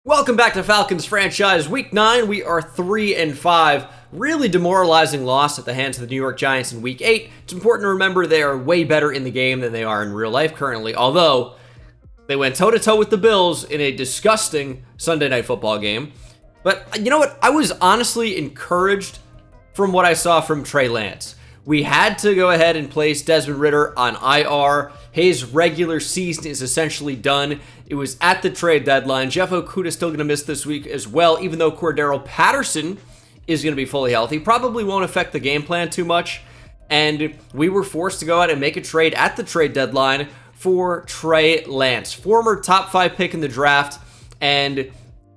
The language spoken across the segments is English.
Welcome back to Falcons franchise. Week 9, we are 3-5. Really demoralizing loss at the hands of the New York Giants in Week 8. It's important to remember they are way better in the game than they are in real life currently, although they went toe-to-toe with the Bills in a disgusting Sunday Night Football game. But you know what? I was honestly encouraged from what I saw from Trey Lance. We had to go ahead and place Desmond Ridder on IR. His regular season is essentially done. It was at the trade deadline. Jeff Okudah is still going to miss this week as well, even though Cordero Patterson is going to be fully healthy. Probably won't affect the game plan too much. And we were forced to go out and make a trade at the trade deadline for Trey Lance, former top 5 pick in the draft. And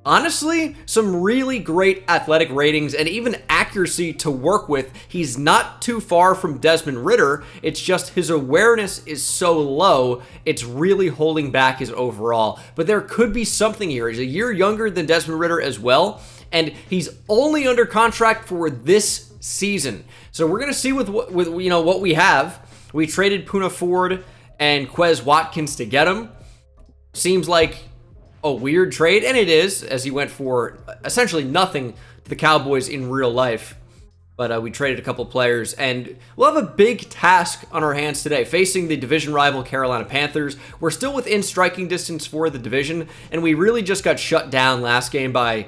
honestly, some really great athletic ratings and even accuracy to work with. He's not too far from Desmond Ridder. It's just his awareness is so low, it's really holding back his overall. But there could be something here. He's a year younger than Desmond Ridder as well, and he's only under contract for this season. So we're going to see with what we have. We traded Poona Ford and Quez Watkins to get him. Seems like a weird trade, and it is, as he went for essentially nothing to the Cowboys in real life. But we traded a couple players, and we'll have a big task on our hands today, facing the division rival Carolina Panthers. We're still within striking distance for the division, and we really just got shut down last game by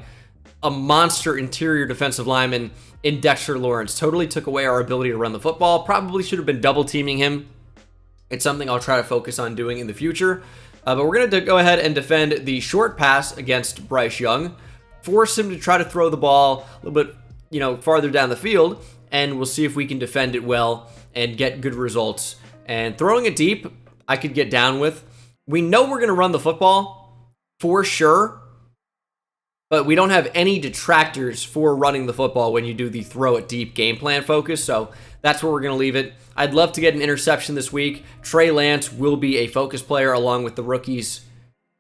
a monster interior defensive lineman in Dexter Lawrence. Totally took away our ability to run the football. Probably should have been double teaming him. It's something I'll try to focus on doing in the future. But we're going to go ahead and defend the short pass against Bryce Young, force him to try to throw the ball a little bit, farther down the field, and we'll see if we can defend it well and get good results. And throwing it deep, I could get down with. We know we're going to run the football for sure, but we don't have any detractors for running the football when you do the throw it deep game plan focus, so that's where we're going to leave it. I'd love to get an interception this week. Trey Lance will be a focus player along with the rookies.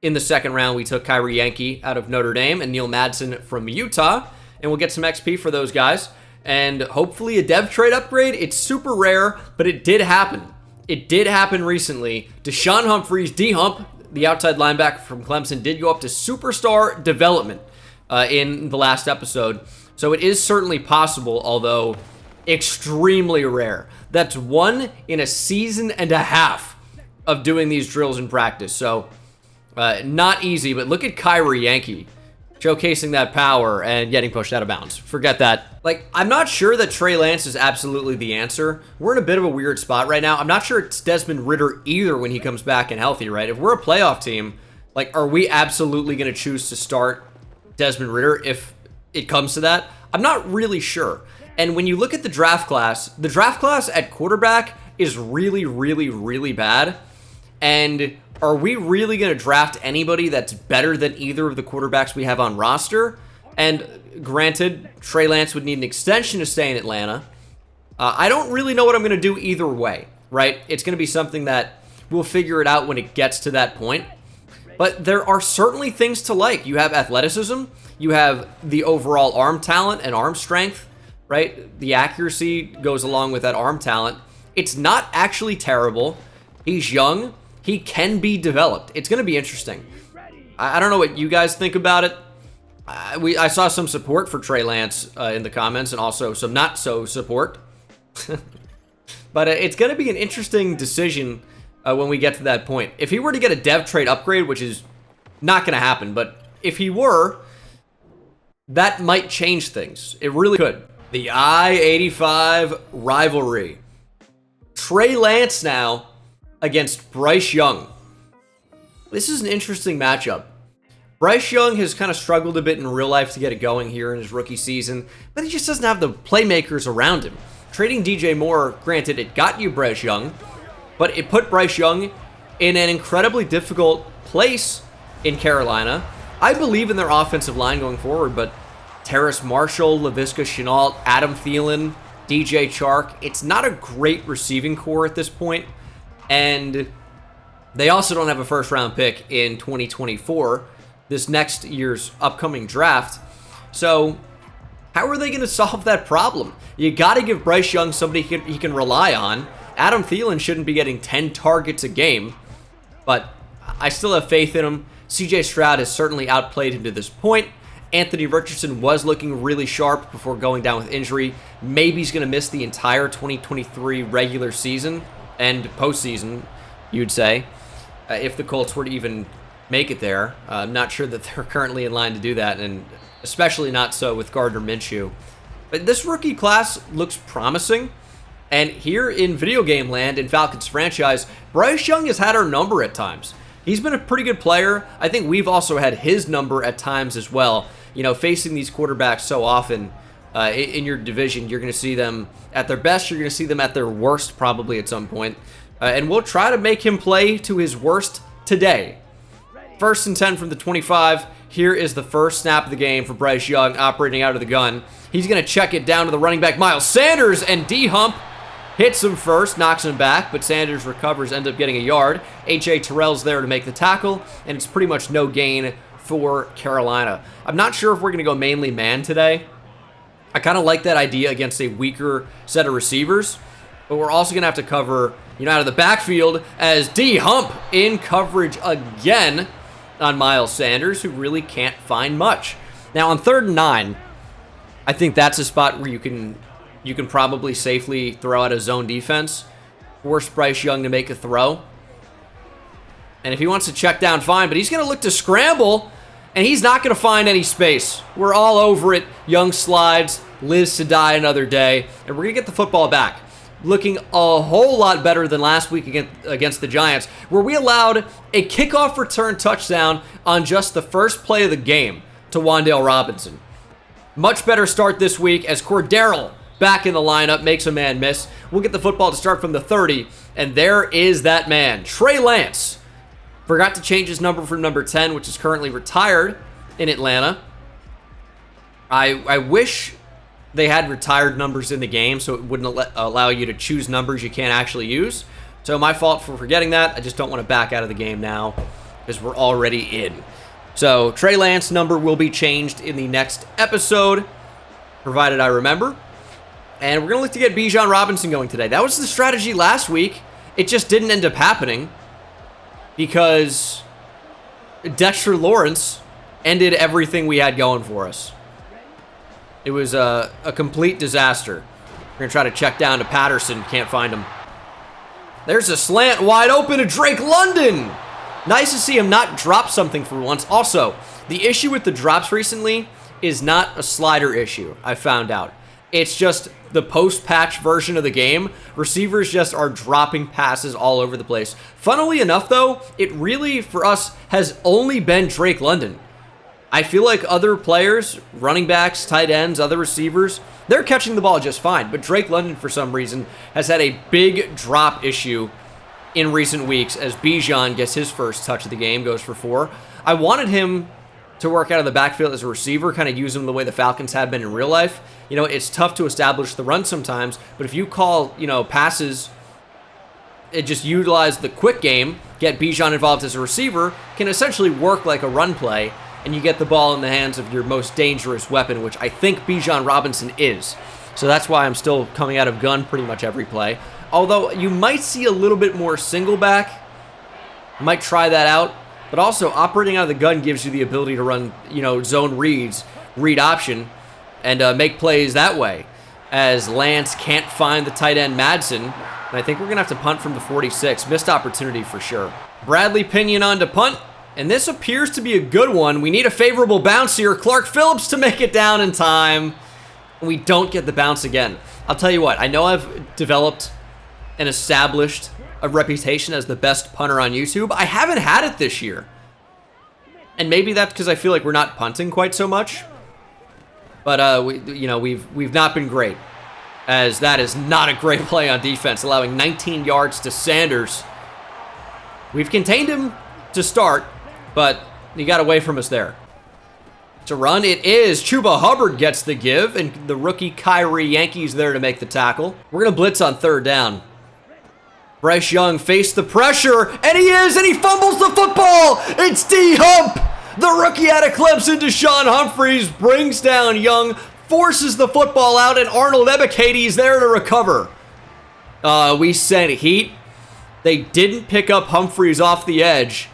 In the second round, we took Kyrie Yankee out of Notre Dame and Neil Madsen from Utah, and we'll get some XP for those guys. And hopefully a dev trade upgrade. It's super rare, but it did happen. It did happen recently. Deshaun Humphreys, D-Hump, the outside linebacker from Clemson, did go up to superstar development in the last episode. So it is certainly possible, although extremely rare. That's one in a season and a half of doing these drills in practice. So not easy, but look at Kyrie Yankee showcasing that power and getting pushed out of bounds. Forget that. I'm not sure that Trey Lance is absolutely the answer. We're in a bit of a weird spot right now. I'm not sure it's Desmond Ridder either when he comes back and healthy, right? If we're a playoff team, are we absolutely going to choose to start Desmond Ridder if it comes to that? I'm not really sure. And when you look at the draft class at quarterback is really, really, really bad. And are we really going to draft anybody that's better than either of the quarterbacks we have on roster? And granted, Trey Lance would need an extension to stay in Atlanta. I don't really know what I'm going to do either way, right? It's going to be something that we'll figure it out when it gets to that point. But there are certainly things to like. You have athleticism. You have the overall arm talent and arm strength. Right? The accuracy goes along with that arm talent. It's not actually terrible. He's young. He can be developed. It's going to be interesting. I don't know what you guys think about it. I saw some support for Trey Lance in the comments and also some not so support. But it's going to be an interesting decision when we get to that point. If he were to get a dev trade upgrade, which is not going to happen, but if he were, that might change things. It really could. The I-85 rivalry. Trey Lance now against Bryce Young. This is an interesting matchup. Bryce Young has kind of struggled a bit in real life to get it going here in his rookie season, but he just doesn't have the playmakers around him. Trading DJ Moore, granted, it got you Bryce Young, but it put Bryce Young in an incredibly difficult place in Carolina. I believe in their offensive line going forward, but Terrace Marshall, Laviska Shenault, Adam Thielen, DJ Chark. It's not a great receiving core at this point. And they also don't have a first-round pick in 2024, this next year's upcoming draft. So how are they going to solve that problem? You got to give Bryce Young somebody he can rely on. Adam Thielen shouldn't be getting 10 targets a game, but I still have faith in him. CJ Stroud has certainly outplayed him to this point. Anthony Richardson was looking really sharp before going down with injury. Maybe he's going to miss the entire 2023 regular season and postseason, you'd say, if the Colts were to even make it there. I'm not sure that they're currently in line to do that, and especially not so with Gardner Minshew. But this rookie class looks promising. And here in video game land, in Falcons franchise, Bryce Young has had our number at times. He's been a pretty good player. I think we've also had his number at times as well. You know, facing these quarterbacks so often in your division, you're going to see them at their best. You're going to see them at their worst probably at some point. And we'll try to make him play to his worst today. 1st and 10 from the 25. Here is the first snap of the game for Bryce Young operating out of the gun. He's going to check it down to the running back, Miles Sanders, and D-Hump hits him first, knocks him back, but Sanders recovers, ends up getting a yard. H.A. Terrell's there to make the tackle, and it's pretty much no gain for Carolina. I'm not sure if we're going to go mainly man today. I kind of like that idea against a weaker set of receivers, but we're also going to have to cover, out of the backfield as D-Hump in coverage again on Miles Sanders, who really can't find much. Now, on 3rd and 9, I think that's a spot where you can probably safely throw out a zone defense, force Bryce Young to make a throw. And if he wants to check down, fine, but he's going to look to scramble, and he's not going to find any space. We're all over it. Young slides, lives to die another day, and we're going to get the football back. Looking a whole lot better than last week against the Giants, where we allowed a kickoff return touchdown on just the first play of the game to Wan'Dale Robinson. Much better start this week as Cordero back in the lineup, makes a man miss. We'll get the football to start from the 30, and there is that man, Trey Lance. Forgot to change his number from number 10, which is currently retired in Atlanta. I wish they had retired numbers in the game so it wouldn't allow you to choose numbers you can't actually use. So my fault for forgetting that. I just don't want to back out of the game now because we're already in. So Trey Lance number will be changed in the next episode, provided I remember. And we're going to look to get Bijan Robinson going today. That was the strategy last week. It just didn't end up happening because Dexter Lawrence ended everything we had going for us. It was a complete disaster. We're going to try to check down to Patterson. Can't find him. There's a slant wide open to Drake London. Nice to see him not drop something for once. Also, the issue with the drops recently is not a slider issue, I found out. It's just the post-patch version of the game. Receivers just are dropping passes all over the place. Funnily enough, though, it really, for us, has only been Drake London. I feel like other players, running backs, tight ends, other receivers, they're catching the ball just fine. But Drake London, for some reason, has had a big drop issue in recent weeks as Bijan gets his first touch of the game, goes for 4. I wanted him to work out of the backfield as a receiver, kind of use him the way the Falcons have been in real life. It's tough to establish the run sometimes, but if you call, passes, it just utilize the quick game, get Bijan involved as a receiver, can essentially work like a run play, and you get the ball in the hands of your most dangerous weapon, which I think Bijan Robinson is. So that's why I'm still coming out of gun pretty much every play. Although you might see a little bit more single back. Might try that out. But also, operating out of the gun gives you the ability to run, zone reads, read option, and make plays that way. As Lance can't find the tight end Madsen, and I think we're going to have to punt from the 46. Missed opportunity for sure. Bradley Pinion on to punt, and this appears to be a good one. We need a favorable bounce here. Clark Phillips to make it down in time. And we don't get the bounce again. I'll tell you what, I know I've developed and established a reputation as the best punter on YouTube. I haven't had it this year. And maybe that's because I feel like we're not punting quite so much. But we've not been great, as that is not a great play on defense, allowing 19 yards to Sanders. We've contained him to start, but he got away from us there. To run, it is. Chuba Hubbard gets the give, and the rookie Kyrie Yankees there to make the tackle. We're going to blitz on 3rd down. Bryce Young faced the pressure, and he fumbles the football! It's D-Hump! The rookie out of Clemson, Deshaun Humphreys, brings down Young, forces the football out, and Arnold Ebiketie there to recover. We sent heat. They didn't pick up Humphreys off the edge.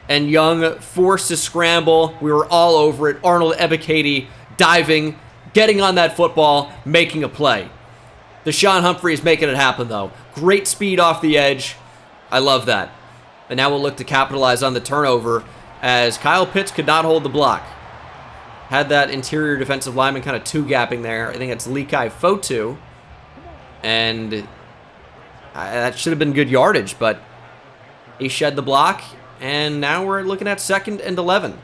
And Young forced to scramble. We were all over it. Arnold Ebiketie diving, getting on that football, making a play. Deshaun Humphreys making it happen, though. Great speed off the edge. I love that. And now we'll look to capitalize on the turnover as Kyle Pitts could not hold the block. Had that interior defensive lineman kind of two-gapping there. I think it's Likai Fotu. And that should have been good yardage, but he shed the block. And now we're looking at 2nd and 11.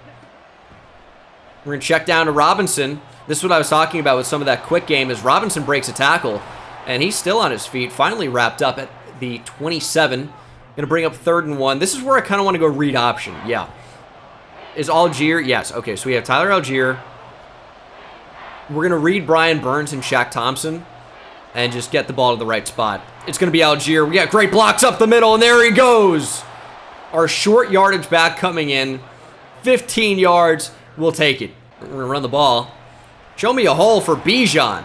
We're going to check down to Robinson. This is what I was talking about with some of that quick game, is Robinson breaks a tackle, and he's still on his feet, finally wrapped up at the 27. Going to bring up 3rd and 1. This is where I kind of want to go read option. Yeah. Is Algier? Yes. Okay, so we have Tyler Algier. We're going to read Brian Burns and Shaq Thompson and just get the ball to the right spot. It's going to be Algier. We got great blocks up the middle, and there he goes. Our short yardage back coming in. 15 yards. We'll take it. We're going to run the ball. Show me a hole for Bijan.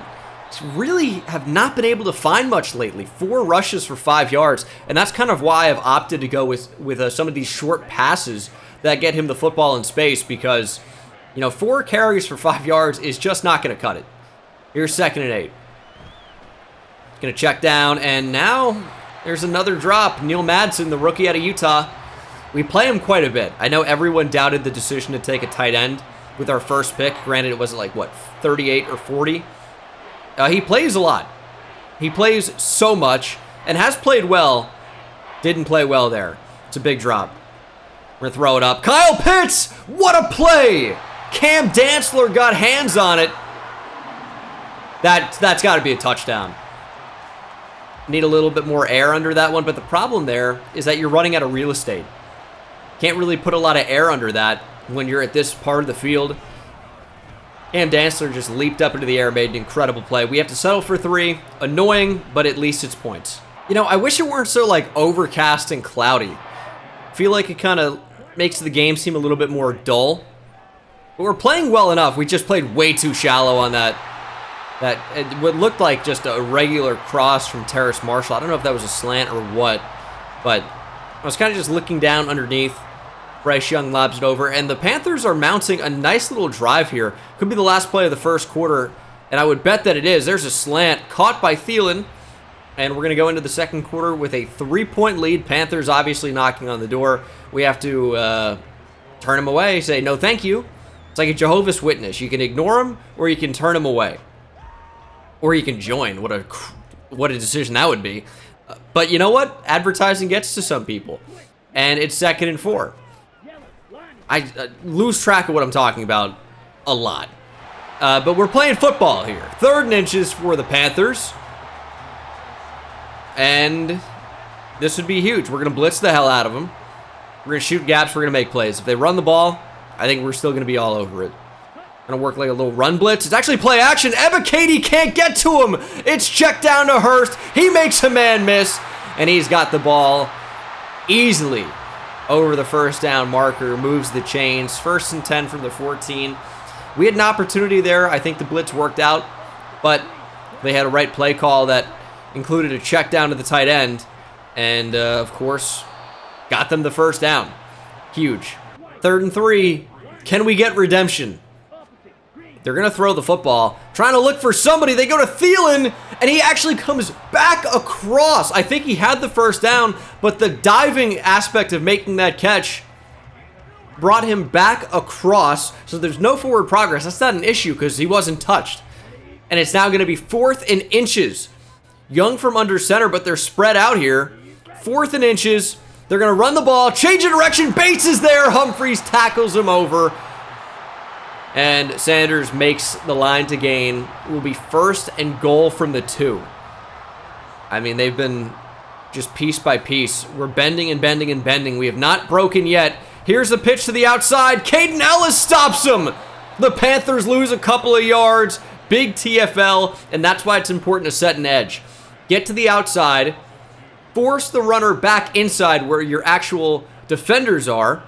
Really have not been able to find much lately. 4 rushes for 5 yards. And that's kind of why I've opted to go with some of these short passes that get him the football in space, because, 4 carries for 5 yards is just not going to cut it. Here's 2nd and 8. Going to check down, and now there's another drop. Neil Madsen, the rookie out of Utah. We play him quite a bit. I know everyone doubted the decision to take a tight end with our first pick. Granted, it wasn't like, 38 or 40? He plays a lot. He plays so much and has played well. Didn't play well there. It's a big drop. We're going to throw it up. Kyle Pitts! What a play! Cam Dantzler got hands on it. That's got to be a touchdown. Need a little bit more air under that one, but the problem there is that you're running out of real estate. Can't really put a lot of air under that when you're at this part of the field. Cam Dantzler just leaped up into the air, made an incredible play. We have to settle for 3. Annoying, but at least it's points. I wish it weren't so, overcast and cloudy. I feel like it kind of makes the game seem a little bit more dull. But we're playing well enough. We just played way too shallow on that. What looked like just a regular cross from Terrace Marshall. I don't know if that was a slant or what, but I was kind of just looking down underneath. Bryce Young lobs it over, and the Panthers are mounting a nice little drive here. Could be the last play of the first quarter, and I would bet that it is. There's a slant caught by Thielen, and we're going to go into the second quarter with a 3-point lead. Panthers obviously knocking on the door. We have to turn them away, say no thank you. It's like a Jehovah's Witness. You can ignore them, or you can turn them away. Or you can join. What a decision that would be. But you know what? Advertising gets to some people. And it's 2nd and 4. I lose track of what I'm talking about a lot. But we're playing football here. 3rd and inches for the Panthers. And this would be huge. We're going to blitz the hell out of them. We're going to shoot gaps. We're going to make plays. If they run the ball, I think we're still going to be all over it. Going to work like a little run blitz. It's actually play action. Ebiketie can't get to him. It's checked down to Hurst. He makes a man miss. And he's got the ball easily over the first down marker. Moves the chains. 1st and 10 from the 14. We had an opportunity there. I think the blitz worked out. But they had a right play call that included a check down to the tight end. And, of course, got them the first down. Huge. 3rd and 3. Can we get redemption? They're going to throw the football. Trying to look for somebody. They go to Thielen, and he actually comes back across. I think he had the first down, but the diving aspect of making that catch brought him back across, so there's no forward progress. That's not an issue because he wasn't touched. And it's now going to be 4th and inches. Young from under center, but they're spread out here. 4th and inches. They're going to run the ball. Change of direction. Bates is there. Humphreys tackles him over. And Sanders makes the line to gain. It will be 1st and goal from the 2. I mean, they've been just piece by piece. We're bending and bending and bending. We have not broken yet. Here's a pitch to the outside. Caden Ellis stops him. The Panthers lose a couple of yards. Big TFL, and that's why it's important to set an edge. Get to the outside. Force the runner back inside where your actual defenders are.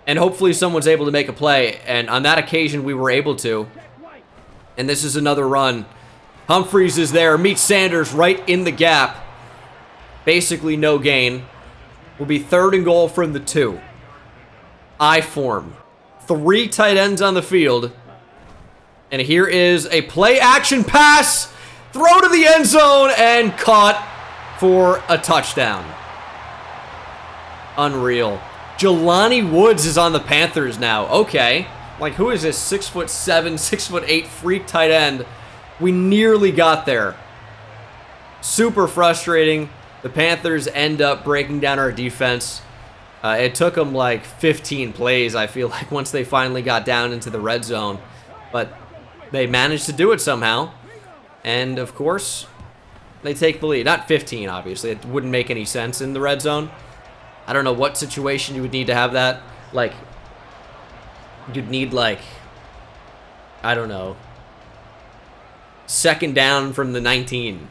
And hopefully someone's able to make a play. And on that occasion, we were able to. And this is another run. Humphreys is there. Meets Sanders right in the gap. Basically no gain. Will be 3rd and goal from the 2. I form. 3 tight ends on the field. And here is a play action pass. Throw to the end zone and caught for a touchdown. Unreal. Jelani Woods is on the Panthers now. Okay. Like, who is this 6'7", 6'8" freak tight end? We nearly got there. Super frustrating. The Panthers end up breaking down our defense. It took them like 15 plays, I feel like, once they finally got down into the red zone. But they managed to do it somehow. And, of course, they take the lead. Not 15, obviously. It wouldn't make any sense in the red zone. I don't know what situation you would need to have that. Like, you'd need, like, I don't know, 2nd down from the 19.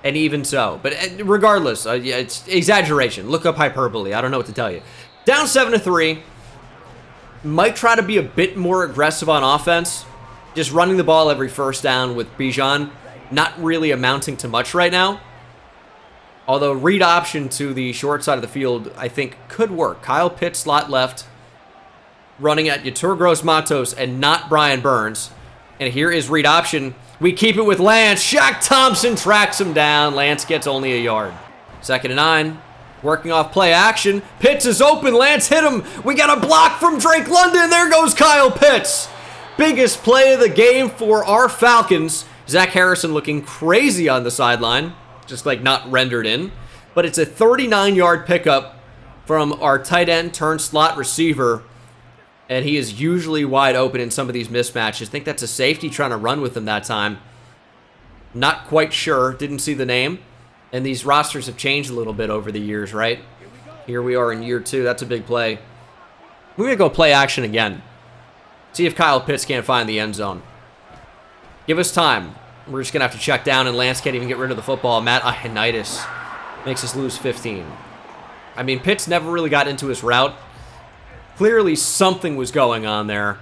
And even so. But regardless, yeah, it's exaggeration. Look up hyperbole. I don't know what to tell you. Down 7-3. Might try to be a bit more aggressive on offense. Just running the ball every first down with Bijan. Not really amounting to much right now. Although read option to the short side of the field, I think, could work. Kyle Pitts, slot left. Running at Yetur Gross-Matos and not Brian Burns. And here is read option. We keep it with Lance. Shaq Thompson tracks him down. Lance gets only a yard. 2nd and 9. Working off play action. Pitts is open. Lance hit him. We got a block from Drake London. There goes Kyle Pitts. Biggest play of the game for our Falcons. Zach Harrison looking crazy on the sideline. Just like not rendered in. But it's a 39-yard pickup from our tight end turned slot receiver. And he is usually wide open in some of these mismatches. I think that's a safety trying to run with him that time. Not quite sure. Didn't see the name. And these rosters have changed a little bit over the years, right? Here we are in year 2. That's a big play. We're going to go play action again. See if Kyle Pitts can't find the end zone. Give us time. We're just going to have to check down, and Lance can't even get rid of the football. Matt Ioannidis makes us lose 15. I mean, Pitts never really got into his route. Clearly something was going on there,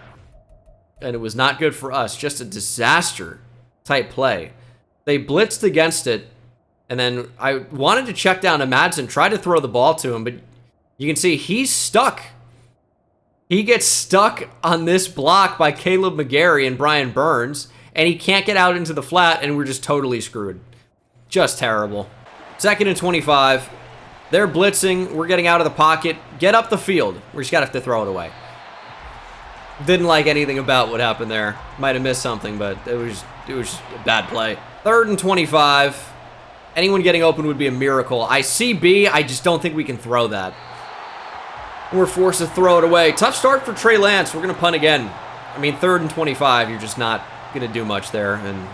and it was not good for us. Just a disaster type play. They blitzed against it, and then I wanted to check down to Madsen, try to throw the ball to him, but you can see he's stuck. He gets stuck on this block by Caleb McGarry and Brian Burns, and he can't get out into the flat, and we're just totally screwed. Just terrible. 2nd and 25. They're blitzing. We're getting out of the pocket. Get up the field. We just got to have to throw it away. Didn't like anything about what happened there. Might have missed something, but it was a bad play. 3rd and 25. Anyone getting open would be a miracle. I see B. I just don't think we can throw that. We're forced to throw it away. Tough start for Trey Lance. We're going to punt again. I mean, 3rd and 25. You're just not going to do much there, and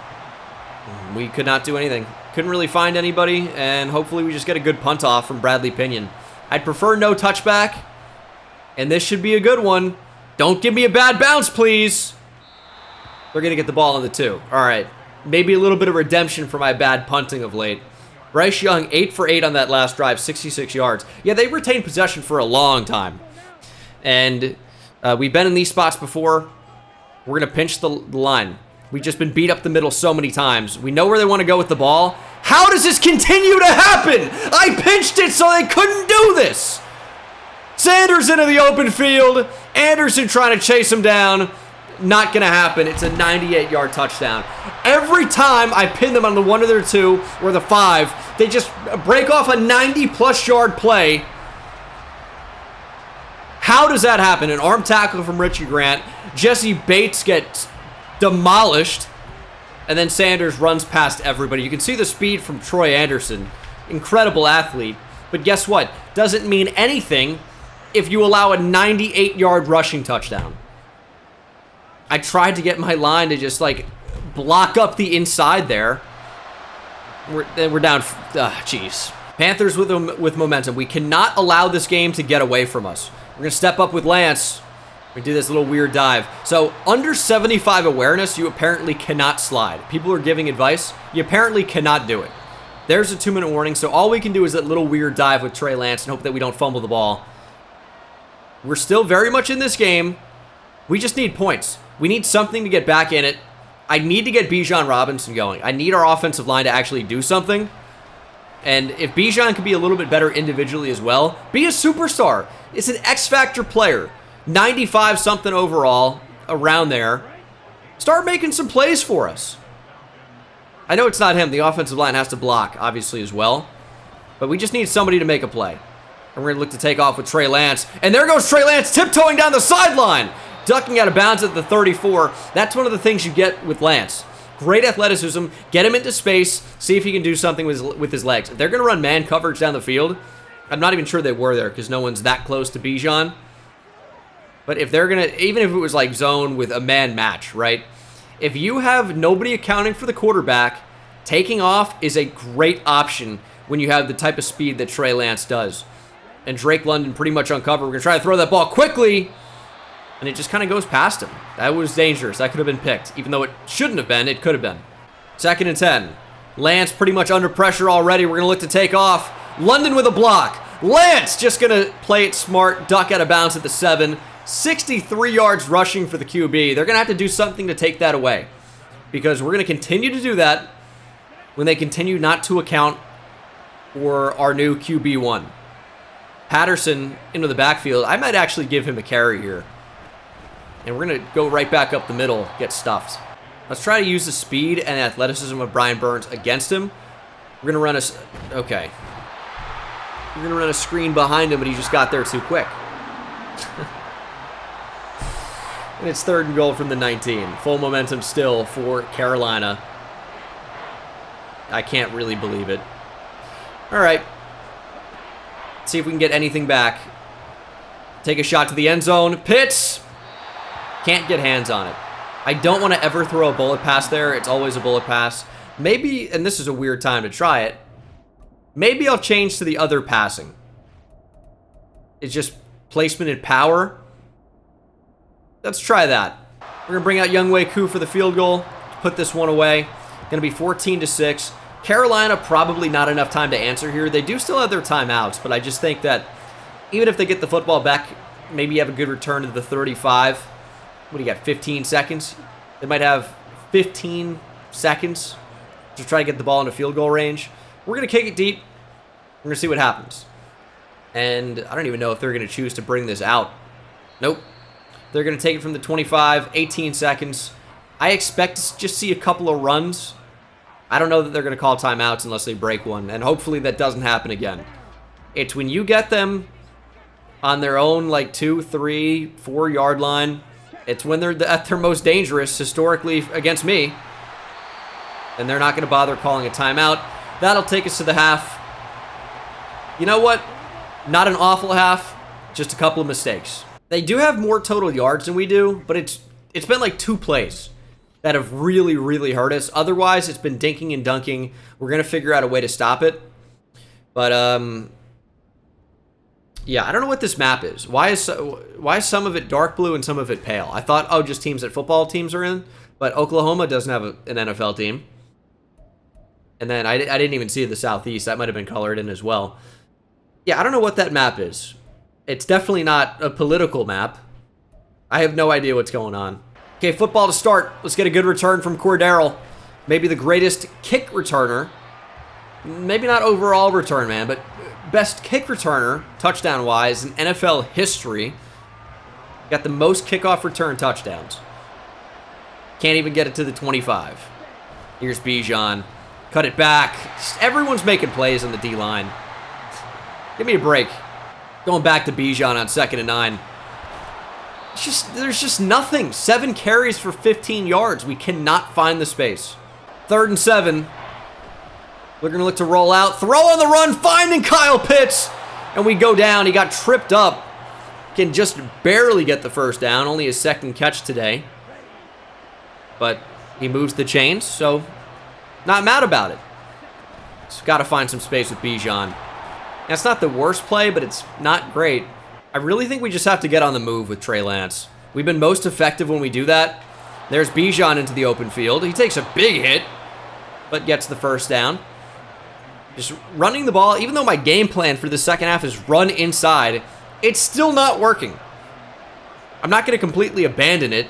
we could not do anything. Couldn't really find anybody, and hopefully we just get a good punt off from Bradley Pinion. I'd prefer no touchback, and this should be a good one. Don't give me a bad bounce, please. They're going to get the ball in the 2. All right. Maybe a little bit of redemption for my bad punting of late. Bryce Young, 8 for 8 on that last drive, 66 yards. Yeah, they retained possession for a long time. And we've been in these spots before. We're going to pinch the line. We've just been beat up the middle so many times. We know where they want to go with the ball. How does this continue to happen? I pinched it so they couldn't do this. Sanders into the open field. Anderson trying to chase him down. Not going to happen. It's a 98-yard touchdown. Every time I pin them on the 1 or the 2 or the 5, they just break off a 90-plus yard play. How does that happen? An arm tackle from Richie Grant. Jesse Bates gets demolished, and then Sanders runs past everybody. You can see the speed from Troy Anderson. Incredible athlete. But guess what? Doesn't mean anything if you allow a 98-yard rushing touchdown. I tried to get my line to just, like, block up the inside there. We're down. Jeez. Panthers with momentum. We cannot allow this game to get away from us. We're going to step up with Lance. We do this little weird dive. So, under 75 awareness, you apparently cannot slide. People are giving advice. You apparently cannot do it. There's a 2-minute warning, so all we can do is that little weird dive with Trey Lance and hope that we don't fumble the ball. We're still very much in this game. We just need points. We need something to get back in it. I need to get Bijan Robinson going. I need our offensive line to actually do something. And if Bijan could be a little bit better individually as well, be a superstar. It's an X-Factor player. 95 something overall, around there. Start making some plays for us. I know it's not him. The offensive line has to block, obviously, as well. But we just need somebody to make a play. And we're going to look to take off with Trey Lance. And there goes Trey Lance tiptoeing down the sideline. Ducking out of bounds at the 34. That's one of the things you get with Lance. Great athleticism. Get him into space. See if he can do something with his legs. If they're going to run man coverage down the field, I'm not even sure they were there because no one's that close to Bijan. But if they're going to, even if it was like zone with a man match, right? If you have nobody accounting for the quarterback, taking off is a great option when you have the type of speed that Trey Lance does. And Drake London pretty much uncovered. We're going to try to throw that ball quickly. And it just kind of goes past him. That was dangerous. That could have been picked. Even though it shouldn't have been, it could have been. 2nd and 10. Lance pretty much under pressure already. We're going to look to take off. London with a block. Lance just going to play it smart. Duck out of bounds at the 7. 63 yards rushing for the QB. They're going to have to do something to take that away. Because we're going to continue to do that when they continue not to account for our new QB1. Patterson into the backfield. I might actually give him a carry here. And we're going to go right back up the middle, get stuffed. Let's try to use the speed and athleticism of Brian Burns against him. We're going to run a... Okay. We're going to run a screen behind him, but he just got there too quick. And it's 3rd and goal from the 19. Full momentum still for Carolina. I can't really believe it. All right. Let's see if we can get anything back. Take a shot to the end zone. Pitts! Can't get hands on it. I don't want to ever throw a bullet pass there. It's always a bullet pass. Maybe, and this is a weird time to try it, maybe I'll change to the other passing. It's just placement and power. Let's try that. We're going to bring out Younghoe Koo for the field goal. Put this one away. Going to be 14-6. Carolina, probably not enough time to answer here. They do still have their timeouts, but I just think that even if they get the football back, maybe have a good return to the 35. What do you got, 15 seconds? They might have 15 seconds to try to get the ball into field goal range. We're going to kick it deep. We're going to see what happens. And I don't even know if they're going to choose to bring this out. Nope. They're going to take it from the 25, 18 seconds. I expect to just see a couple of runs. I don't know that they're going to call timeouts unless they break one, and hopefully that doesn't happen again. It's when you get them on their own, like 2, 3, 4 yard line. It's when they're at their most dangerous historically against me. And they're not going to bother calling a timeout. That'll take us to the half. You know what? Not an awful half, just a couple of mistakes. They do have more total yards than we do, but it's been like 2 plays that have really, really hurt us. Otherwise, it's been dinking and dunking. We're going to figure out a way to stop it. But, yeah, I don't know what this map is. Why is some of it dark blue and some of it pale? I thought, oh, just teams that football teams are in. But Oklahoma doesn't have an NFL team. And then I didn't even see the Southeast. That might have been colored in as well. Yeah, I don't know what that map is. It's definitely not a political map. I have no idea what's going on. Okay, football to start. Let's get a good return from Cordero. Maybe the greatest kick returner. Maybe not overall return, man, but best kick returner, touchdown-wise, in NFL history. Got the most kickoff return touchdowns. Can't even get it to the 25. Here's Bijan. Cut it back. Everyone's making plays on the D-line. Give me a break. Going back to Bijan on 2nd and 9. There's just nothing. 7 carries for 15 yards. We cannot find the space. 3rd and 7. We're going to look to roll out. Throw on the run. Finding Kyle Pitts. And we go down. He got tripped up. Can just barely get the first down. Only his 2nd catch today. But he moves the chains, so not mad about it. Just got to find some space with Bijan. That's not the worst play, but it's not great. I really think we just have to get on the move with Trey Lance. We've been most effective when we do that. There's Bijan into the open field. He takes a big hit, but gets the first down. Just running the ball, even though my game plan for the second half is run inside, it's still not working. I'm not going to completely abandon it,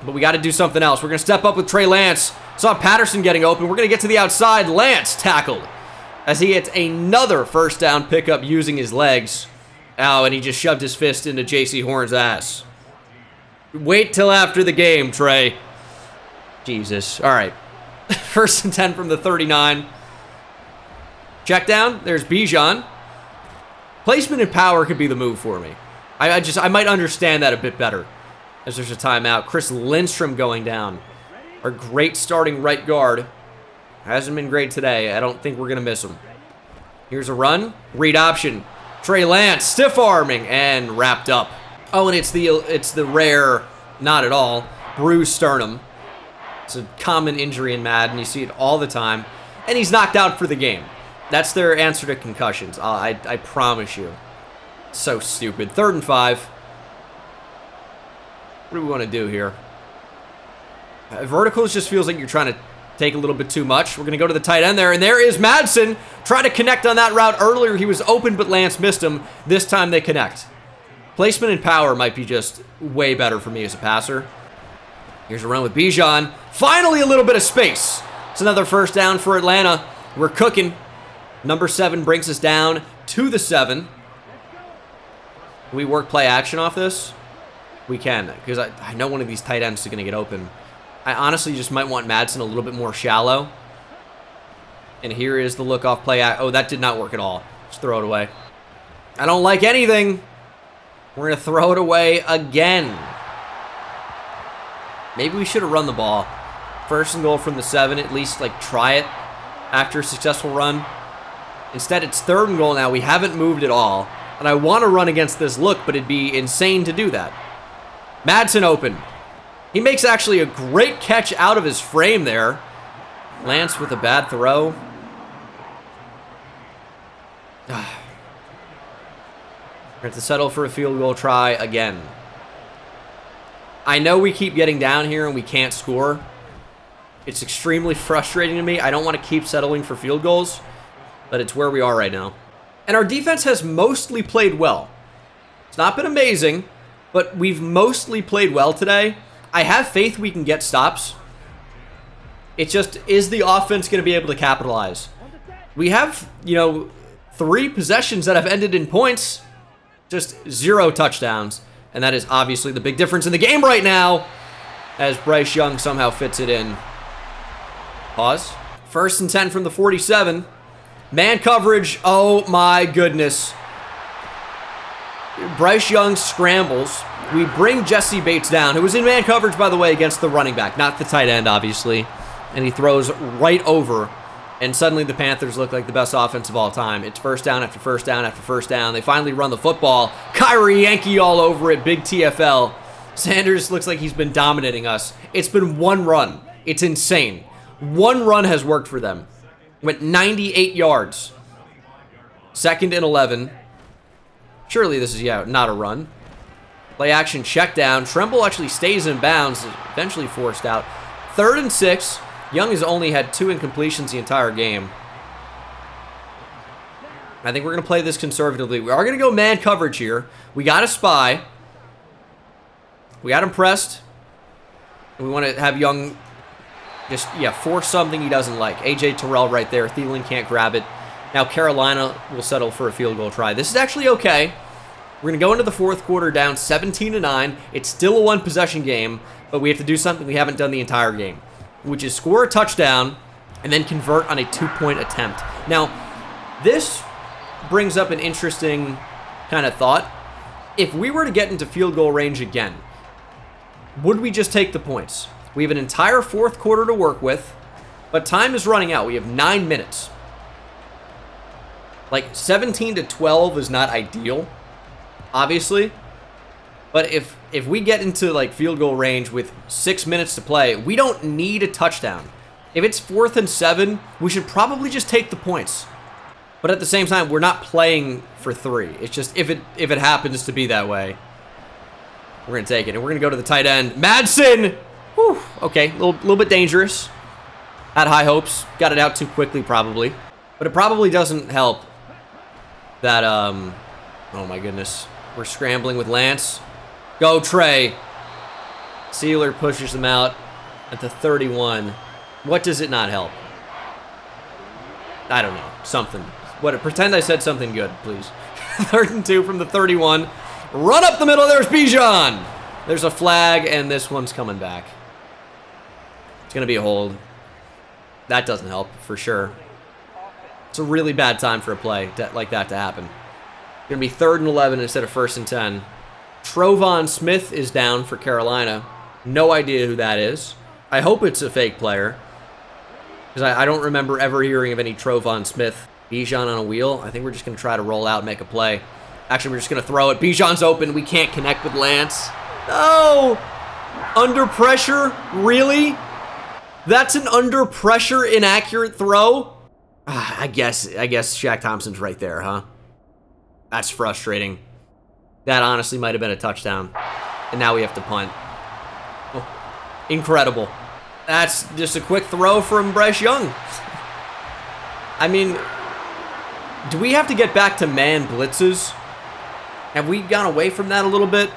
but we got to do something else. We're going to step up with Trey Lance. Saw Patterson getting open. We're going to get to the outside. Lance tackled as he hits another first down pickup using his legs. Oh, and he just shoved his fist into JC Horn's ass. Wait till after the game, Trey. Jesus. All right. 1st and 10 from the 39. Check down. There's Bijan. Placement and power could be the move for me. I might understand that a bit better as there's a timeout. Chris Lindstrom going down. Our great starting right guard. Hasn't been great today. I don't think we're going to miss him. Here's a run. Read option. Trey Lance stiff arming and wrapped up. Oh, and it's the rare, not at all, bruised sternum. It's a common injury in Madden. You see it all the time. And he's knocked out for the game. That's their answer to concussions. I promise you. So stupid. 3rd and 5. What do we want to do here? Verticals just feels like you're trying to take a little bit too much. We're going to go to the tight end there, and there is Madsen. Try to connect on that route earlier. He was open, but Lance missed him. This time they connect. Placement and power might be just way better for me as a passer. Here's a run with Bijan. Finally, a little bit of space. It's another 1st down for Atlanta. We're cooking. Number 7 brings us down to the 7. Can we work play action off this? We can, because I know one of these tight ends is going to get open. I honestly just might want Madsen a little bit more shallow. And here is the look off play. Oh, that did not work at all. Just throw it away. I don't like anything. We're going to throw it away again. Maybe we should have run the ball. 1st and goal from the 7. At least, like, try it after a successful run. Instead, it's 3rd and goal now. We haven't moved at all. And I want to run against this look, but it'd be insane to do that. Madsen open. He makes actually a great catch out of his frame there. Lance with a bad throw. We're going to have to settle for a field goal try again. I know we keep getting down here and we can't score. It's extremely frustrating to me. I don't want to keep settling for field goals, but it's where we are right now. And our defense has mostly played well. It's not been amazing, but we've mostly played well today. I have faith we can get stops. It just, is the offense going to be able to capitalize? We have, 3 possessions that have ended in points. Just 0 touchdowns. And that is obviously the big difference in the game right now, as Bryce Young somehow fits it in. Pause. 1st and 10 from the 47. Man coverage. Oh my goodness. Bryce Young scrambles. We bring Jesse Bates down, who was in man coverage, by the way, against the running back, not the tight end, obviously. And he throws right over. And suddenly the Panthers look like the best offense of all time. It's 1st down after 1st down after 1st down. They finally run the football. Kyrie Yankee all over it. Big TFL. Sanders looks like he's been dominating us. It's been 1 run. It's insane. 1 run has worked for them. Went 98 yards. 2nd and 11. Surely this is, not a run. Play action, check down. Tremble actually stays in bounds. Eventually forced out. 3rd and 6. Young has only had 2 incompletions the entire game. I think we're going to play this conservatively. We are going to go man coverage here. We got a spy. We got him pressed. And we want to have Young just, force something he doesn't like. A.J. Terrell right there. Thielen can't grab it. Now Carolina will settle for a field goal try. This is actually okay. We're going to go into the 4th quarter down 17-9. It's still a 1-possession game, but we have to do something we haven't done the entire game, which is score a touchdown and then convert on a 2-point attempt. Now, this brings up an interesting kind of thought. If we were to get into field goal range again, would we just take the points? We have an entire 4th quarter to work with, but time is running out. We have 9 minutes. Like, 17-12 is not ideal, obviously. But if we get into, like, field goal range with 6 minutes to play, we don't need a touchdown. If it's 4th and 7, we should probably just take the points. But at the same time, we're not playing for 3. It's just, if it happens to be that way, we're going to take it. And we're going to go to the tight end. Madsen! Whew, okay, a little bit dangerous. Had high hopes. Got it out too quickly, probably. But it probably doesn't help that, oh my goodness. We're scrambling with Lance. Go, Trey. Sealer pushes them out at the 31. What does it not help? I don't know. Something. Pretend I said something good, please. 3rd and 2 from the 31. Run up the middle. There's Bijan. There's a flag, and this one's coming back. It's going to be a hold. That doesn't help, for sure. It's a really bad time for a play like that to happen. It's going to be 3rd and 11 instead of 1st and 10. Trovon Smith is down for Carolina. No idea who that is. I hope it's a fake player, because I don't remember ever hearing of any Trovon Smith. Bijan on a wheel. I think we're just going to try to roll out and make a play. Actually, we're just going to throw it. Bijan's open. We can't connect with Lance. No! Under pressure? Really? That's an under pressure inaccurate throw? I guess Shaq Thompson's right there, huh? That's frustrating. That honestly might have been a touchdown. And now we have to punt. Oh, incredible. That's just a quick throw from Bryce Young. I mean, do we have to get back to man blitzes? Have we gone away from that a little bit?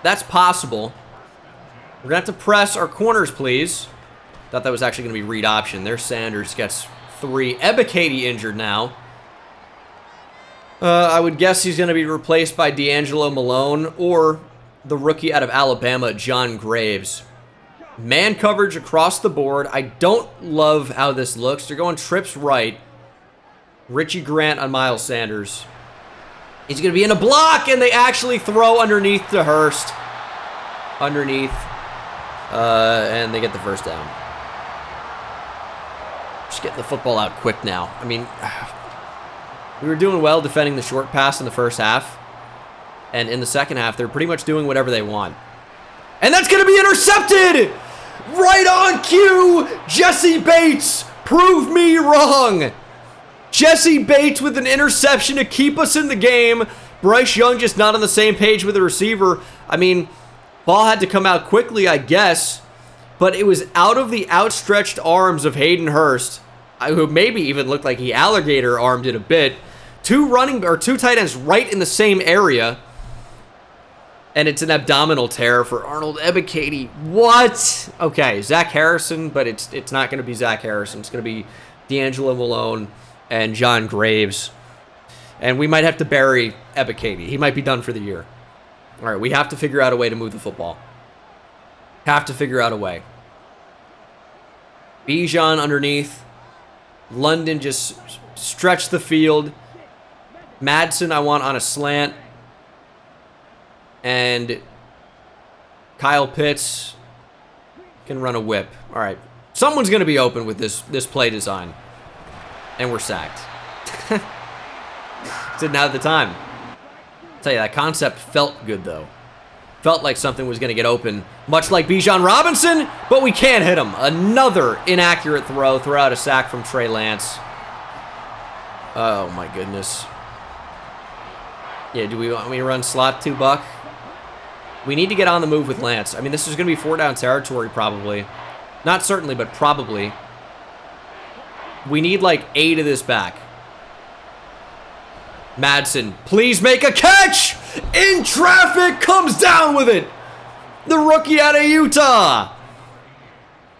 That's possible. We're going to have to press our corners, please. Thought that was actually going to be read option. There's Sanders, gets 3. Ebiketie injured now. I would guess he's going to be replaced by D'Angelo Malone or the rookie out of Alabama, John Graves. Man coverage across the board. I don't love how this looks. They're going trips right. Richie Grant on Miles Sanders. He's going to be in a block, and they actually throw underneath to Hurst. Underneath. And they get the first down. Just getting the football out quick now. I mean, we were doing well defending the short pass in the first half. And in the second half, they're pretty much doing whatever they want. And that's going to be intercepted! Right on cue! Jesse Bates! Prove me wrong! Jesse Bates with an interception to keep us in the game. Bryce Young just not on the same page with the receiver. I mean, ball had to come out quickly, I guess. But it was out of the outstretched arms of Hayden Hurst, who maybe even looked like he alligator armed it a bit. Two tight ends right in the same area. And it's an abdominal tear for Arnold Ebiketie. What? Okay, Zach Harrison, but it's not going to be Zach Harrison. It's going to be D'Angelo Malone and John Graves. And we might have to bury Ebiketie. He might be done for the year. All right, we have to figure out a way to move the football. Have to figure out a way. Bijan underneath. London just stretched the field. Madsen I want on a slant. And Kyle Pitts can run a whip. All right. Someone's going to be open with this play design. And we're sacked. Didn't have the time. I'll tell you, that concept felt good, though. Felt like something was going to get open. Much like Bijan Robinson, but we can't hit him. Another inaccurate throw. Throw out a sack from Trey Lance. Oh, my goodness. Yeah, do we want me to run slot 2 buck? We need to get on the move with Lance. I mean, this is going to be 4-down territory, probably. Not certainly, but probably. We need, like, 8 of this back. Madsen, please make a catch! In traffic, comes down with it! The rookie out of Utah!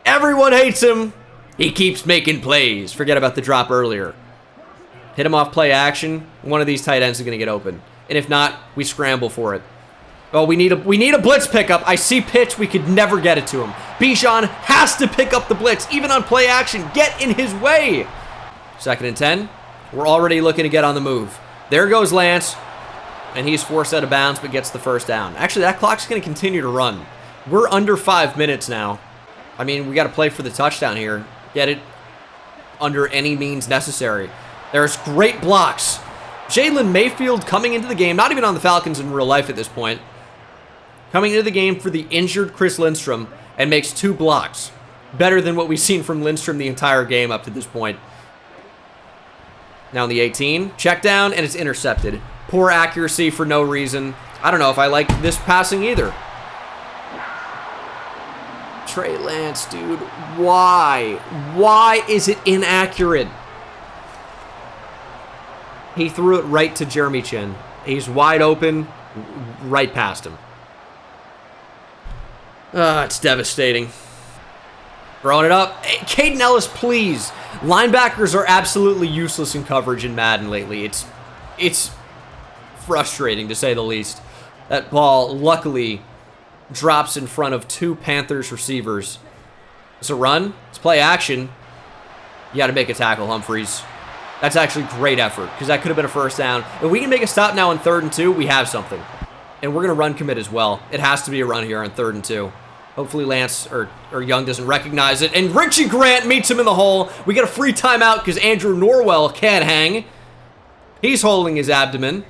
Everyone hates him. He keeps making plays. Forget about the drop earlier. Hit him off play action. One of these tight ends is going to get open. And if not, we scramble for it. Oh, we need a blitz pickup. I see pitch. We could never get it to him. Bijan has to pick up the blitz, even on play action. Get in his way. 2nd and 10. We're already looking to get on the move. There goes Lance. And he's forced out of bounds, but gets the first down. Actually, that clock's going to continue to run. We're under 5 minutes now. I mean, we got to play for the touchdown here. Get it under any means necessary. There's great blocks. Jalen Mayfield coming into the game, not even on the Falcons in real life at this point. Coming into the game for the injured Chris Lindstrom and makes 2 blocks. Better than what we've seen from Lindstrom the entire game up to this point. Now in the 18, check down, and it's intercepted. Poor accuracy for no reason. I don't know if I like this passing either. Trey Lance, dude. Why? Why is it inaccurate? He threw it right to Jeremy Chin. He's wide open, right past him. It's devastating. Throwing it up. Hey, Caden Ellis, please. Linebackers are absolutely useless in coverage in Madden lately. It's It's frustrating, to say the least. That ball, luckily, drops in front of 2 Panthers receivers. It's a run. It's play action. You got to make a tackle, Humphries. That's actually great effort, because that could have been a first down. If we can make a stop now on 3rd and 2, we have something. And we're going to run commit as well. It has to be a run here on 3rd and 2. Hopefully Lance or Young doesn't recognize it. And Richie Grant meets him in the hole. We get a free timeout because Andrew Norwell can't hang. He's holding his abdomen.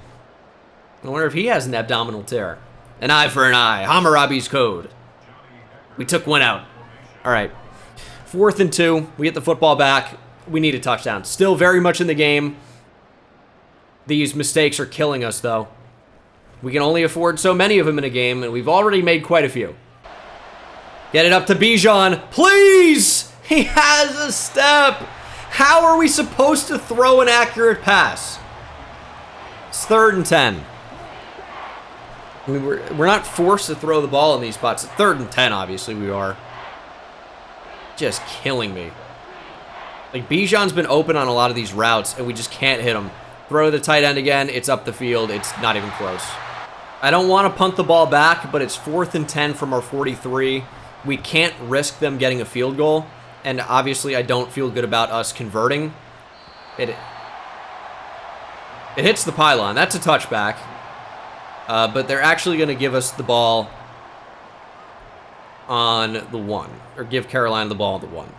I wonder if he has an abdominal tear. An eye for an eye. Hammurabi's code. We took one out. All right. 4th and 2. We get the football back. We need a touchdown. Still very much in the game. These mistakes are killing us, though. We can only afford so many of them in a game, and we've already made quite a few. Get it up to Bijan. Please! He has a step. How are we supposed to throw an accurate pass? It's 3rd and 10. I mean, we're not forced to throw the ball in these spots. 3rd and 10, obviously, we are. Just killing me. Like, Bijan's been open on a lot of these routes, and we just can't hit him. Throw the tight end again. It's up the field. It's not even close. I don't want to punt the ball back, but it's 4th and 10 from our 43. We can't risk them getting a field goal, and obviously I don't feel good about us converting. It hits the pylon. That's a touchback, but they're actually going to give us the ball on the 1, or give Carolina the ball on the 1.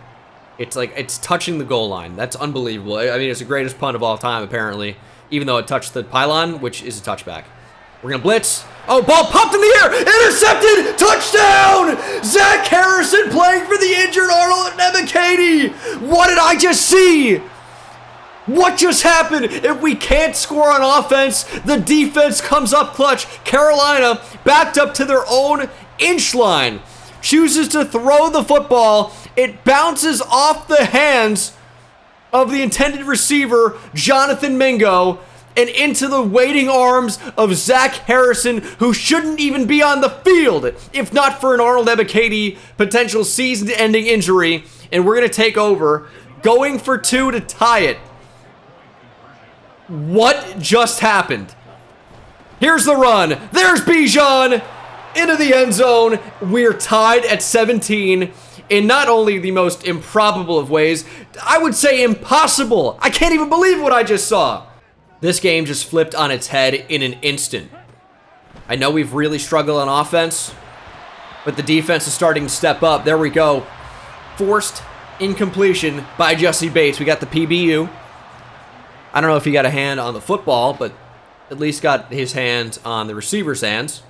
It's like, it's touching the goal line. That's unbelievable. I mean, it's the greatest punt of all time, apparently, even though it touched the pylon, which is a touchback. We're going to blitz. Oh, ball popped in the air. Intercepted. Touchdown. Zach Harrison playing for the injured Arnold Nebekady. What did I just see? What just happened? If we can't score on offense, the defense comes up clutch. Carolina, backed up to their own inch line, chooses to throw the football. It bounces off the hands of the intended receiver, Jonathan Mingo, and into the waiting arms of Zach Harrison, who shouldn't even be on the field, if not for an Arnold Ebiketie potential season-ending injury. And we're going to take over, going for 2 to tie it. What just happened? Here's the run. There's Bijan into the end zone. We're tied at 17 in not only the most improbable of ways, I would say impossible. I can't even believe what I just saw. This game just flipped on its head in an instant. I know we've really struggled on offense, but the defense is starting to step up. There we go. Forced incompletion by Jesse Bates. We got the PBU. I don't know if he got a hand on the football, but at least got his hands on the receiver's hands.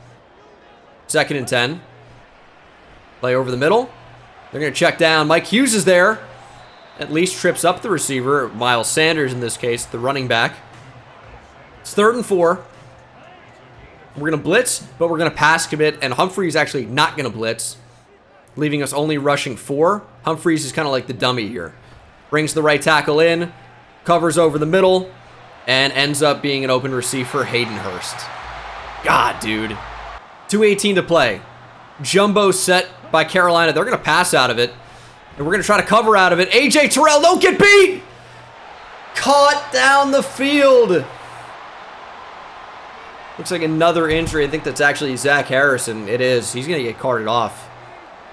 2nd and 10. Play over the middle. They're going to check down. Mike Hughes is there. At least trips up the receiver. Miles Sanders, in this case, the running back. It's 3rd and 4. We're going to blitz, but we're going to pass commit, and Humphries actually not going to blitz, leaving us only rushing 4. Humphries is kind of like the dummy here. Brings the right tackle in, covers over the middle, and ends up being an open receiver for Hayden Hurst. God, dude. 2:18 to play. Jumbo set by Carolina. They're going to pass out of it, and we're going to try to cover out of it. A.J. Terrell, don't get beat! Caught down the field. Looks like another injury. I think that's actually Zach Harrison. It is. He's going to get carted off.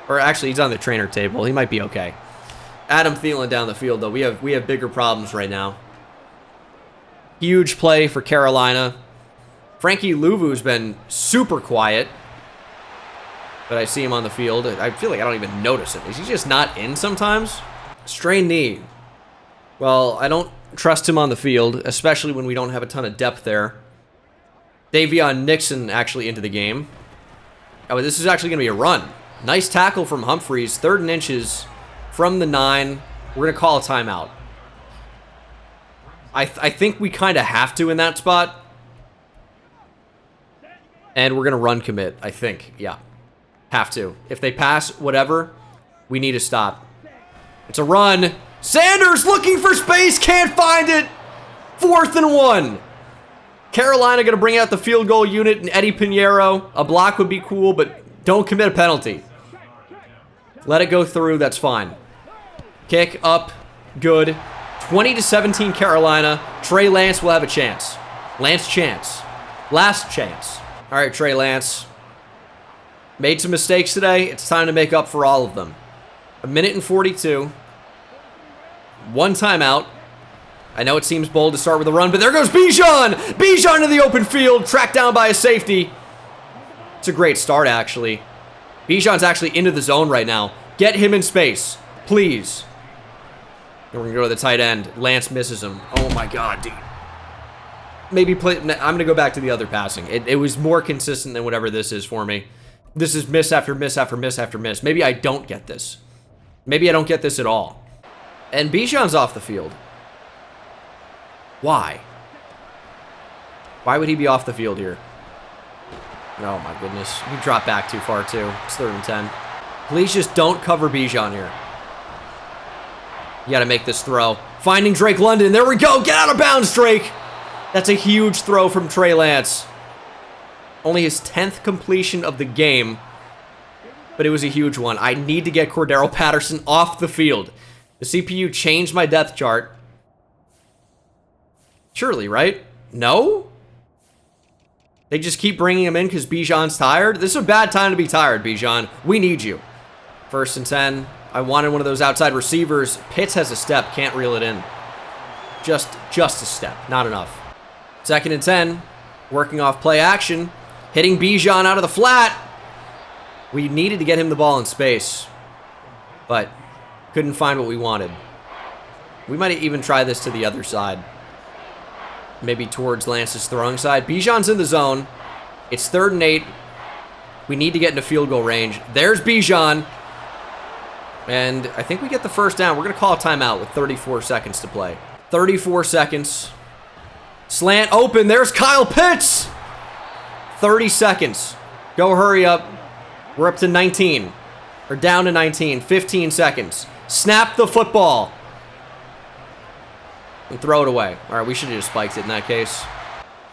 Or actually, he's on the trainer table. He might be okay. Adam Thielen down the field, though. We have bigger problems right now. Huge play for Carolina. Frankie Louvu's been super quiet. But I see him on the field. I feel like I don't even notice him. Is he just not in sometimes? Strained knee. Well, I don't trust him on the field, especially when we don't have a ton of depth there. Davion Nixon actually into the game. Oh, this is actually going to be a run. Nice tackle from Humphries. 3rd and inches from the 9. We're going to call a timeout. I think we kind of have to in that spot. And we're going to run commit, I think. Yeah. Have to. If they pass, whatever, we need to stop. It's a run. Sanders looking for space. Can't find it. 4th and 1. Carolina going to bring out the field goal unit and Eddie Pinheiro. A block would be cool, but don't commit a penalty. Let it go through. That's fine. Kick up. Good. 20-17 Carolina. Trey Lance will have a chance. Lance chance. Last chance. All right, Trey Lance. Made some mistakes today. It's time to make up for all of them. 1:42. One timeout. I know it seems bold to start with a run, but there goes Bijan! Bijan to the open field, tracked down by a safety. It's a great start, actually. Bijan's actually into the zone right now. Get him in space, please. And we're going to go to the tight end. Lance misses him. Oh, my God, dude. Maybe play. I'm going to go back to the other passing. It was more consistent than whatever this is for me. This is miss after miss after miss after miss. Maybe I don't get this. Maybe I don't get this at all. And Bijan's off the field. Why? Why would he be off the field here? Oh, my goodness. We dropped back too far, too. It's 3rd and 10. Please just don't cover Bijan here. You got to make this throw. Finding Drake London. There we go. Get out of bounds, Drake. That's a huge throw from Trey Lance. Only his 10th completion of the game, but it was a huge one. I need to get Cordero Patterson off the field. The CPU changed my depth chart. Surely, right? No? They just keep bringing him in because Bijan's tired? This is a bad time to be tired, Bijan. We need you. 1st and 10. I wanted one of those outside receivers. Pitts has a step. Can't reel it in. Just a step. Not enough. 2nd and 10. Working off play action. Hitting Bijan out of the flat. We needed to get him the ball in space, but couldn't find what we wanted. We might even try this to the other side. Maybe towards Lance's throwing side. Bijan's in the zone. It's 3rd and 8. We need to get into field goal range. There's Bijan. And I think we get the first down. We're going to call a timeout with 34 seconds to play. 34 seconds. Slant open. There's Kyle Pitts. 30 seconds. Go hurry up. We're up to 19. Or down to 19. 15 seconds. Snap the football. And throw it away. All right, we should have just spiked it in that case.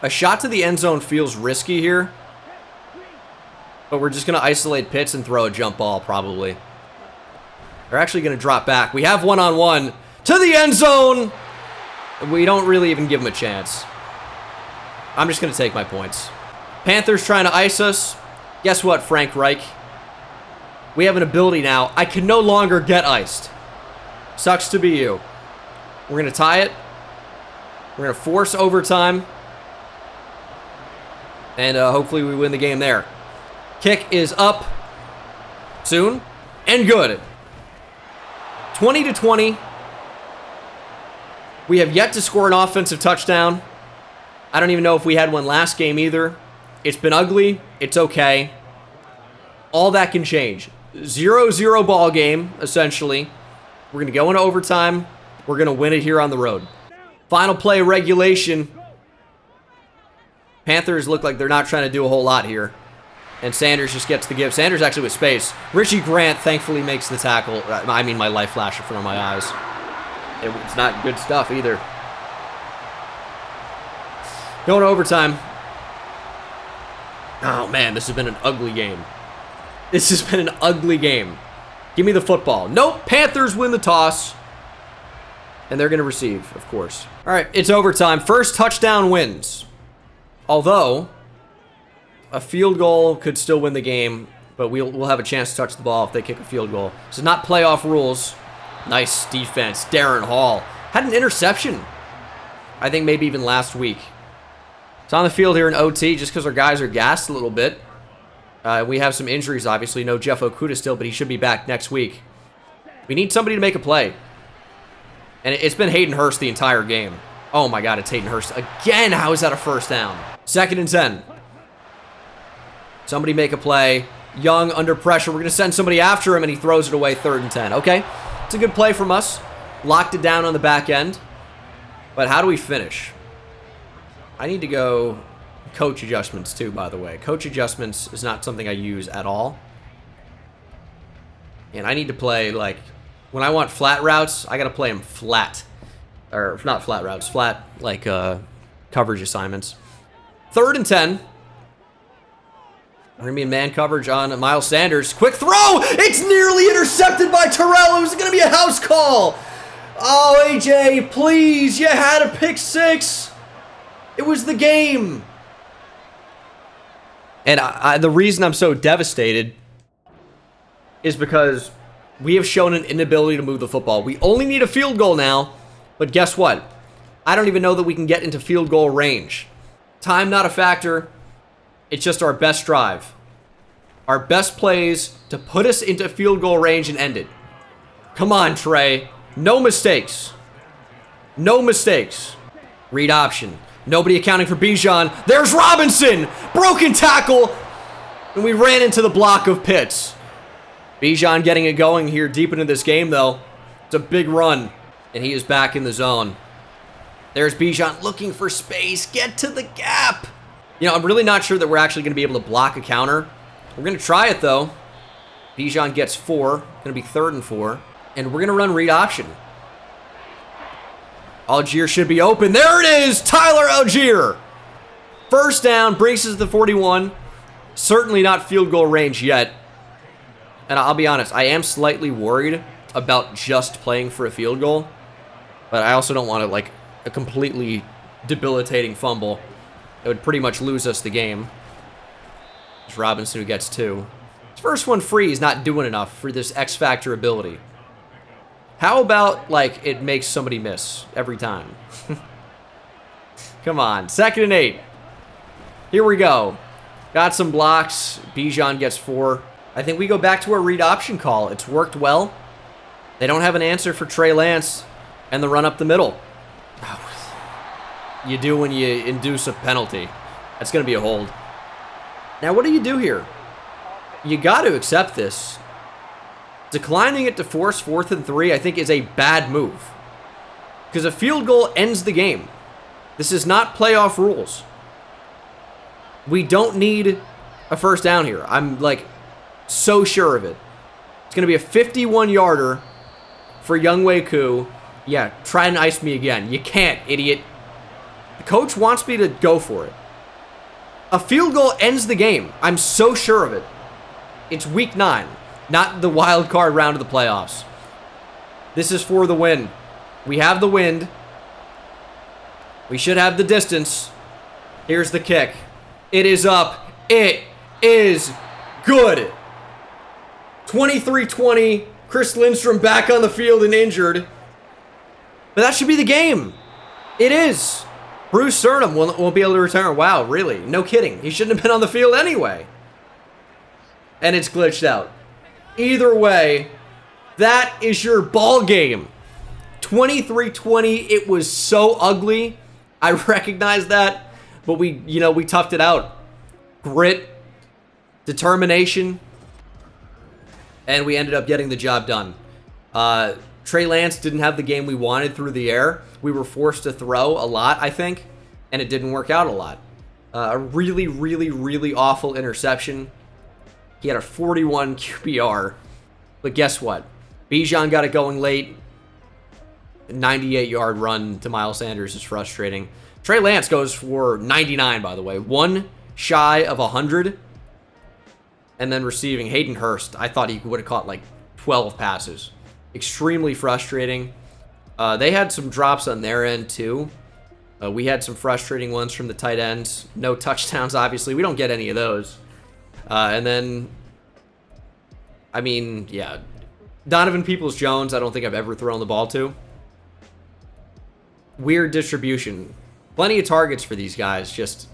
A shot to the end zone feels risky here. But we're just going to isolate Pitts and throw a jump ball, probably. They're actually going to drop back. We have one-on-one to the end zone. We don't really even give him a chance. I'm just going to take my points. Panthers trying to ice us. Guess what, Frank Reich? We have an ability now. I can no longer get iced. Sucks to be you. We're going to tie it. We're going to force overtime. And hopefully we win the game there. Kick is up soon and good. 20-20. We have yet to score an offensive touchdown. I don't even know if we had one last game either. It's been ugly. It's okay. All that can change. 0-0 ball game, essentially. We're going to go into overtime. We're going to win it here on the road. Final play regulation. Panthers look like they're not trying to do a whole lot here. And Sanders just gets the give. Sanders actually with space. Richie Grant thankfully makes the tackle. I mean, my life flashed in front of my eyes. It's not good stuff either. Going to overtime. Oh, man, this has been an ugly game. This has been an ugly game. Give me the football. Nope, Panthers win the toss. And they're going to receive, of course. All right, it's overtime. First touchdown wins. Although, a field goal could still win the game, but we'll have a chance to touch the ball if they kick a field goal. This is not playoff rules. Nice defense. Darren Hall had an interception. I think maybe even last week. It's on the field here in OT just because our guys are gassed a little bit. We have some injuries, obviously. No Jeff Okuda still, but he should be back next week. We need somebody to make a play. And it's been Hayden Hurst the entire game. Oh my God, it's Hayden Hurst again. How is that a first down? 2nd and 10. Somebody make a play. Young under pressure. We're going to send somebody after him, and he throws it away. 3rd and 10. Okay, it's a good play from us. Locked it down on the back end. But how do we finish? I need to go coach adjustments too, by the way. Coach adjustments is not something I use at all. And I need to play, like, when I want flat routes, I got to play them flat. Or not flat routes, flat, like, coverage assignments. 3rd and 10. We're going to be in man coverage on Miles Sanders. Quick throw! It's nearly intercepted by Terrell. It was going to be a house call. Oh, AJ, please. You had a pick 6. It was the game. And the reason I'm so devastated is because we have shown an inability to move the football. We only need a field goal now, but guess what? I don't even know that we can get into field goal range. Time not a factor. It's just our best drive. Our best plays to put us into field goal range and end it. Come on, Trey. No mistakes. No mistakes. Read option. Nobody accounting for Bijan. There's Robinson! Broken tackle! And we ran into the block of Pitts. Bijan getting it going here deep into this game, though. It's a big run. And he is back in the zone. There's Bijan looking for space. Get to the gap! You know, I'm really not sure that we're actually going to be able to block a counter. We're going to try it, though. Bijan gets 4. Going to be 3rd and 4. And we're going to run read option. Algier should be open. There it is! Tyler Algier! First down, brings us to the 41. Certainly not field goal range yet. And I'll be honest, I am slightly worried about just playing for a field goal. But I also don't want to, like, a completely debilitating fumble. It would pretty much lose us the game. It's Robinson who gets 2. His first one free is not doing enough for this X-Factor ability. How about, like, it makes somebody miss every time? Come on. 2nd and 8. Here we go. Got some blocks. Bijan gets 4. I think we go back to our read option call. It's worked well. They don't have an answer for Trey Lance and the run up the middle. You do when you induce a penalty. That's going to be a hold. Now, what do you do here? You got to accept this. Declining it to force 4th and 3, I think, is a bad move. Because a field goal ends the game. This is not playoff rules. We don't need a first down here. I'm, like, so sure of it. It's going to be a 51-yarder for Younghoe Koo. Yeah, try and ice me again. You can't, idiot. The coach wants me to go for it. A field goal ends the game. I'm so sure of it. It's week 9. Not the wild card round of the playoffs. This is for the win. We have the wind. We should have the distance. Here's the kick. It is up. It is good. 23-20. Chris Lindstrom back on the field and injured. But that should be the game. It is. Bruce Surnham won't be able to return. Wow, really? No kidding. He shouldn't have been on the field anyway. And it's glitched out. Either way, that is your ball game. 23-20. It was so ugly. I recognize that, but we toughed it out. Grit, determination, and we ended up getting the job done. Trey Lance didn't have the game we wanted through the air. We were forced to throw a lot, I think, and it didn't work out a lot. A really, really, really awful interception. He had a 41 QBR. But guess what? Bijan got it going late. A 98-yard run to Miles Sanders is frustrating. Trey Lance goes for 99, by the way. 1 shy of 100. And then receiving Hayden Hurst. I thought he would have caught like 12 passes. Extremely frustrating. They had some drops on their end, too. We had some frustrating ones from the tight ends. No touchdowns, obviously. We don't get any of those. And then, I mean, yeah. Donovan Peoples-Jones, I don't think I've ever thrown the ball to. Weird distribution. Plenty of targets for these guys, just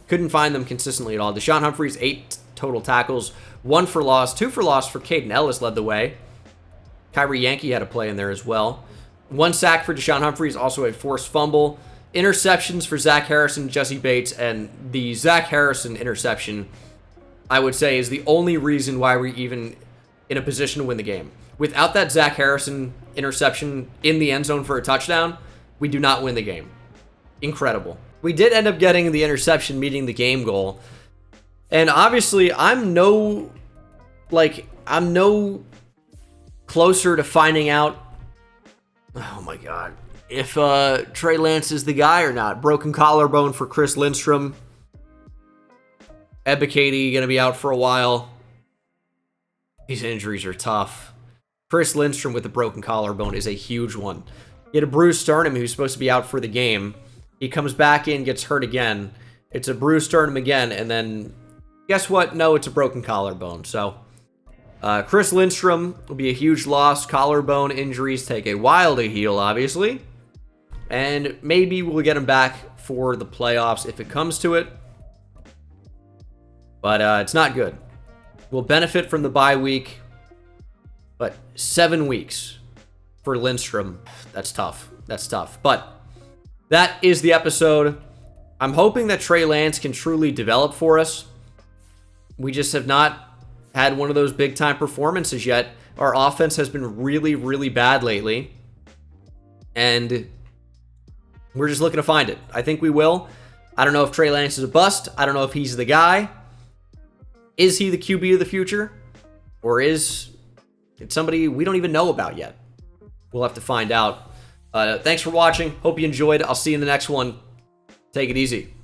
couldn't find them consistently at all. Deshaun Humphreys, 8 total tackles, 1 for loss, 2 for loss for Caden Ellis led the way. Kyrie Yankee had a play in there as well. 1 sack for Deshaun Humphreys, also a forced fumble. Interceptions for Zach Harrison, Jesse Bates, and the Zach Harrison interception, I would say, is the only reason why we're even in a position to win the game. Without that Zach Harrison interception in the end zone for a touchdown, we do not win the game. Incredible. We did end up getting the interception meeting the game goal. And obviously, I'm no closer to finding out, oh my God, if Trey Lance is the guy or not. Broken collarbone for Chris Lindstrom. Ebiketie going to be out for a while. These injuries are tough. Chris Lindstrom with a broken collarbone is a huge one. You had a Bruce Sternum who's supposed to be out for the game. He comes back in, gets hurt again. It's a bruised sternum again, and then guess what? No, it's a broken collarbone. So Chris Lindstrom will be a huge loss. Collarbone injuries take a while to heal, obviously. And maybe we'll get him back for the playoffs if it comes to it. But it's not good. We'll benefit from the bye week. But 7 weeks for Lindstrom, that's tough. That's tough. But that is the episode. I'm hoping that Trey Lance can truly develop for us. We just have not had one of those big-time performances yet. Our offense has been really, really bad lately. And we're just looking to find it. I think we will. I don't know if Trey Lance is a bust. I don't know if he's the guy. Is he the QB of the future? Or is it somebody we don't even know about yet? We'll have to find out. Thanks for watching. Hope you enjoyed. I'll see you in the next one. Take it easy.